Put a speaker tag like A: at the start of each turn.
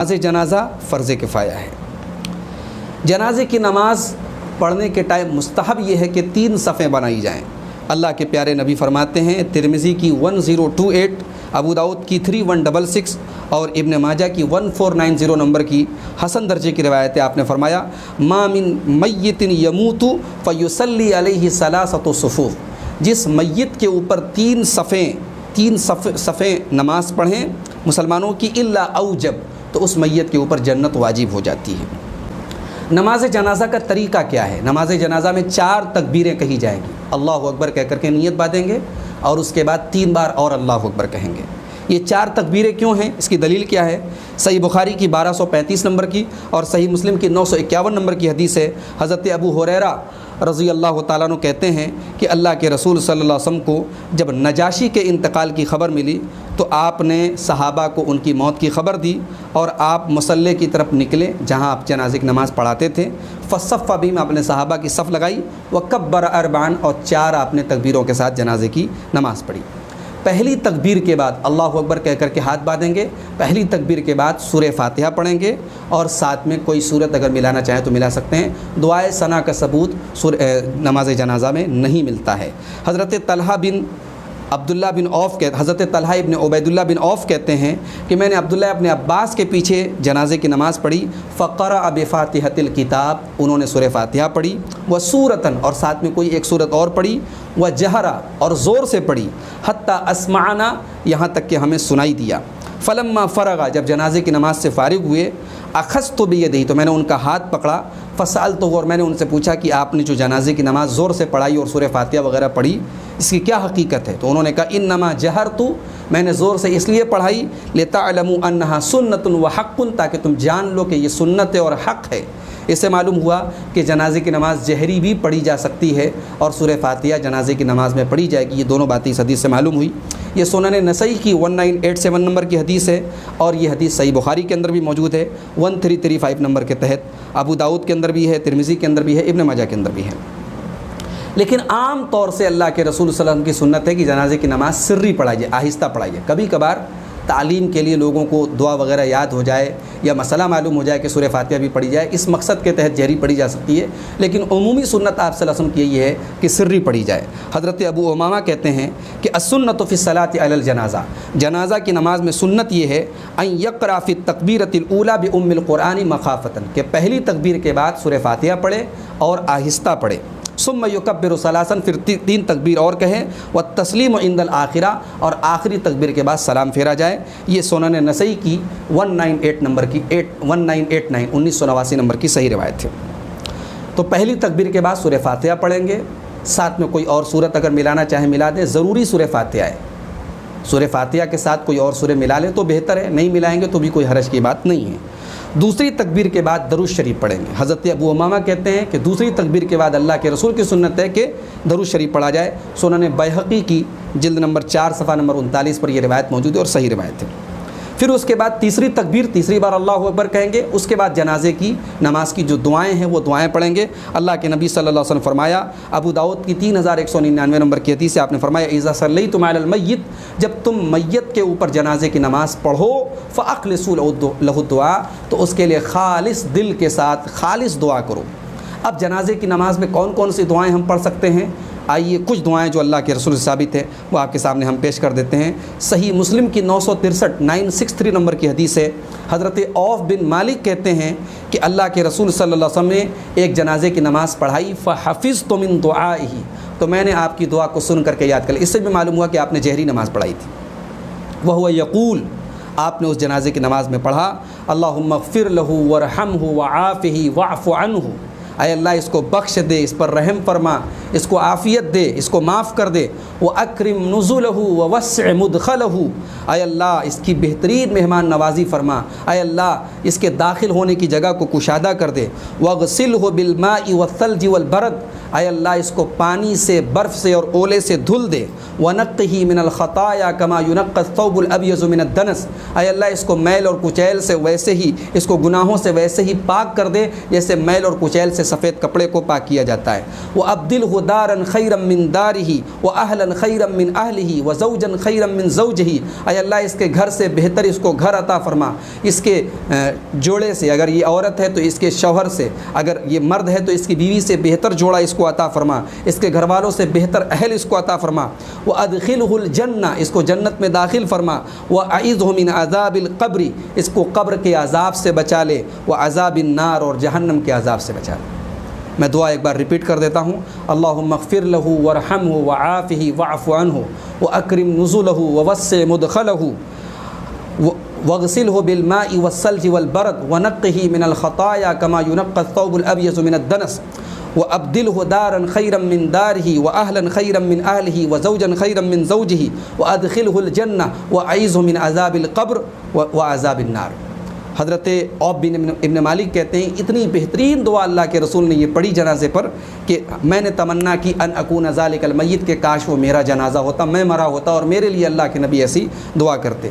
A: نماز جنازہ فرض کفایہ ہے۔ جنازے کی نماز پڑھنے کے ٹائم مستحب یہ ہے کہ 3 صفیں بنائی جائیں۔ اللہ کے پیارے نبی فرماتے ہیں، ترمذی کی 1028، ابو داؤد کی 3166 اور ابن ماجہ کی 1490 نمبر کی حسن درجے کی روایت ہے۔ آپ نے فرمایا، ما من میت یموت فیصلی علیہ ثلاثۃ صفوف، جس میت کے اوپر 3 صفیں نماز پڑھیں مسلمانوں کی، الا اوجب، تو اس میت کے اوپر جنت واجب ہو جاتی ہے۔ نماز جنازہ کا طریقہ کیا ہے؟ نماز جنازہ میں 4 تکبیریں کہی جائیں گی، اللہ اکبر کہہ کر کے نیت باندھیں گے اور اس کے بعد 3 بار اور اللہ اکبر کہیں گے۔ یہ 4 تکبیریں کیوں ہیں؟ اس کی دلیل کیا ہے؟ صحیح بخاری کی 1235 نمبر کی اور صحیح مسلم کی 951 نمبر کی حدیث ہے۔ حضرت ابو ہریرہ رضی اللہ تعالیٰ عنہ کہتے ہیں کہ اللہ کے رسول صلی اللہ علیہ وسلم کو جب نجاشی کے انتقال کی خبر ملی تو آپ نے صحابہ کو ان کی موت کی خبر دی اور آپ مصلی کی طرف نکلے جہاں آپ جنازے کی نماز پڑھاتے تھے۔ فصف بہم، آپ نے صحابہ کی صف لگائی، وکبر اربعا، اور 4 آپ نے تکبیروں کے ساتھ جنازے کی نماز پڑھی۔ پہلی تکبیر کے بعد اللہ اکبر کہہ کر کے ہاتھ باندھیں گے، پہلی تکبیر کے بعد سورہ فاتحہ پڑھیں گے اور ساتھ میں کوئی سورت اگر ملانا چاہیں تو ملا سکتے ہیں۔ دعائے ثنا کا ثبوت نماز جنازہ میں نہیں ملتا ہے۔ حضرت طلحہ ابن عبیداللہ بن عوف کہتے ہیں کہ میں نے عبداللہ ابن عباس کے پیچھے جنازے کی نماز پڑھی، فقرأ بفاتحۃ الکتاب، انہوں نے سورہ فاتحہ پڑھی، وسورۃ، اور ساتھ میں کوئی ایک سورت اور پڑھی، وجہر، اور زور سے پڑھی، حتی اسمعنا، یہاں تک کہ ہمیں سنائی دیا۔ فلما فرغ، جب جنازے کی نماز سے فارغ ہوئے، اخذت بیدہ، تو میں نے ان کا ہاتھ پکڑا، فسألتہ، اور میں نے ان سے پوچھا کہ آپ نے جو جنازے کی نماز زور سے پڑھائی اور سورہ فاتحہ وغیرہ پڑھی، اس کی کیا حقیقت ہے؟ تو انہوں نے کہا، انما جہرت، میں نے زور سے اس لیے پڑھائی، لتعلموا انہا سنت وحق، تاکہ تم جان لو کہ یہ سنت ہے اور حق ہے۔ اس سے معلوم ہوا کہ جنازے کی نماز جہری بھی پڑھی جا سکتی ہے اور سورہ فاتحہ جنازے کی نماز میں پڑھی جائے گی، یہ دونوں باتیں اس حدیث سے معلوم ہوئی۔ یہ سنن نسائی کی 1987 نمبر کی حدیث ہے اور یہ حدیث صحیح بخاری کے اندر بھی موجود ہے 1335 نمبر کے تحت، ابو داؤد کے اندر بھی ہے، ترمذی کے اندر بھی ہے، ابن ماجہ کے اندر بھی ہے۔ لیکن عام طور سے اللہ کے رسول صلی اللہ علیہ وسلم کی سنت ہے کہ جنازے کی نماز سری پڑھائیے، آہستہ پڑھائیے۔ کبھی کبھار تعلیم کے لیے لوگوں کو دعا وغیرہ یاد ہو جائے یا مسئلہ معلوم ہو جائے کہ سورہ فاتحہ بھی پڑھی جائے، اس مقصد کے تحت جہری پڑھی جا سکتی ہے، لیکن عمومی سنت آپ صلی اللہ علیہ وسلم کی یہ ہے کہ سری پڑھی جائے۔ حضرت ابو امامہ کہتے ہیں کہ السنۃ فی الصلاۃ علی الجنازہ، جنازہ کی نماز میں سنت یہ ہے، ان یقرأ فی التکبیرۃ الاولی بام القرآن مخافۃ، کہ پہلی تکبیر کے بعد سورہ فاتحہ پڑھے اور آہستہ پڑھے، ثم یکبر ثلاثا، پھر 3 تکبیر اور کہیں، والتسلیم عند الآخرہ، اور آخری تکبیر کے بعد سلام پھیرا جائے۔ یہ سنن نسائی کی 198 نمبر کی 1989 نمبر کی صحیح روایت ہے۔ تو پہلی تکبیر کے بعد سورہ فاتحہ پڑھیں گے، ساتھ میں کوئی اور سورت اگر ملانا چاہیں ملا دیں، ضروری سورہ فاتحہ ہے، سورہ فاتحہ کے ساتھ کوئی اور سورہ ملا لیں تو بہتر ہے، نہیں ملائیں گے تو بھی کوئی حرج کی بات نہیں ہے۔ دوسری تکبیر کے بعد درود شریف پڑھیں گے۔ حضرت ابو امامہ کہتے ہیں کہ دوسری تکبیر کے بعد اللہ کے رسول کی سنت ہے کہ درود شریف پڑھا جائے۔ سنن بیہقی کی جلد نمبر 4 صفحہ نمبر 39 پر یہ روایت موجود ہے اور صحیح روایت ہے۔ پھر اس کے بعد تیسری تکبیر، تیسری بار اللہ اکبر کہیں گے، اس کے بعد جنازے کی نماز کی جو دعائیں ہیں وہ دعائیں پڑھیں گے۔ اللہ کے نبی صلی اللہ علیہ وسلم فرمایا، ابو داؤد کی 3199 نمبر کی حدیث سے آپ نے فرمایا، اذا صلیتم علی المیت، جب تم میت کے اوپر جنازے کی نماز پڑھو، فاخلصوا لہ الدعاء، تو اس کے لیے خالص دل کے ساتھ خالص دعا کرو۔ اب جنازے کی نماز میں کون کون سی دعائیں ہم پڑھ سکتے ہیں؟ آئیے کچھ دعائیں جو اللہ کے رسول سے ثابت ہے وہ آپ کے سامنے ہم پیش کر دیتے ہیں۔ صحیح مسلم کی 963 نمبر کی حدیث ہے، حضرت عوف بن مالک کہتے ہیں کہ اللہ کے رسول صلی اللہ علیہ وسلم نے ایک جنازے کی نماز پڑھائی، فحفظت من دعائہ، تو میں نے آپ کی دعا کو سن کر کے یاد کر لی۔ اس سے بھی معلوم ہوا کہ آپ نے جہری نماز پڑھائی تھی۔ وہو یقول، آپ نے اس جنازے کی نماز میں پڑھا، اللہم اغفر لہ وارحمہ وعافہ واعف عنہ، اے اللہ اس کو بخش دے، اس پر رحم فرما، اس کو عافیت دے، اس کو معاف کر دے، وَأَكْرِمْ نُزُلَهُ وَوَسِّعْ مُدْخَلَهُ، اے اللہ اس کی بہترین مہمان نوازی فرما، اے اللہ اس کے داخل ہونے کی جگہ کو کشادہ کر دے، وَاغْسِلْهُ بِالْمَاءِ وَالثَّلْجِ وَالْبَرَدِ، اے اللہ اس کو پانی سے، برف سے اور اولے سے دھل دے، وَنَقِّهِ مِنَ الْخَطَايَا كَمَا يُنَقَّى الثَّوْبُ الْأَبْيَضُ مِنَ الدَّنَسِ، اے اللہ اس کو میل اور کچیل سے ویسے ہی، اس کو گناہوں سے ویسے ہی پاک کر دے جیسے میل اور کچیل سے سفید کپڑے کو پاک کیا جاتا ہے۔ وَأَبْدِلْهُ دَارًا خَيْرًا مِّن دَارِهِ وَأَهْلًا خَيْرًا مِّنْ أَهْلِهِ وَزَوْجًا خَيْرًا مِّن زَوْجِهِ، اے اللہ اس کے گھر سے بہتر اس کو گھر عطا فرما، اس کے جوڑے سے، اگر یہ عورت ہے تو اس کے شوہر سے، اگر یہ مرد ہے تو اس کی بیوی سے بہتر جوڑا اس کو عطا فرما، اس کے گھر والوں سے بہتر اہل اس کو عطا فرما۔ وَأَدْخِلْهُ الْجَنَّةَ، اس کو جنت میں داخل فرما۔ وَأَعِذْهُ مِنْ عَذَابِ الْقَبْرِ، اس کو قبر کے عذاب سے بچا لے۔ وَعَذَابِ النَّارِ، اور جہنم کے عذاب سے بچا لے۔ میں دعا ایک بار ریپیٹ کر دیتا ہوں، اللہم اغفر لہ وارحمہ وعافہ واعف عنہ واکرم نزلہ ووسع مدخلہ واغسلہ بالماء والثلج والبرد ونقہ من الخطایا کما ینقى الثوب الابیض من الدنس وأبدله دارا خيرا من داره وأهلا خيرا من أهله وزوجا خيرا من زوجه وأدخله الجنة وأعيذه من عذاب القبر وعذاب النار۔ حضرت عوف بن ابن مالک کہتے ہیں اتنی بہترین دعا اللہ کے رسول نے یہ پڑھی جنازے پر کہ میں نے تمنا کی ان اکون ذالک المیت، کہ کاش وہ میرا جنازہ ہوتا، میں مرا ہوتا اور میرے لیے اللہ کے نبی ایسی دعا کرتے۔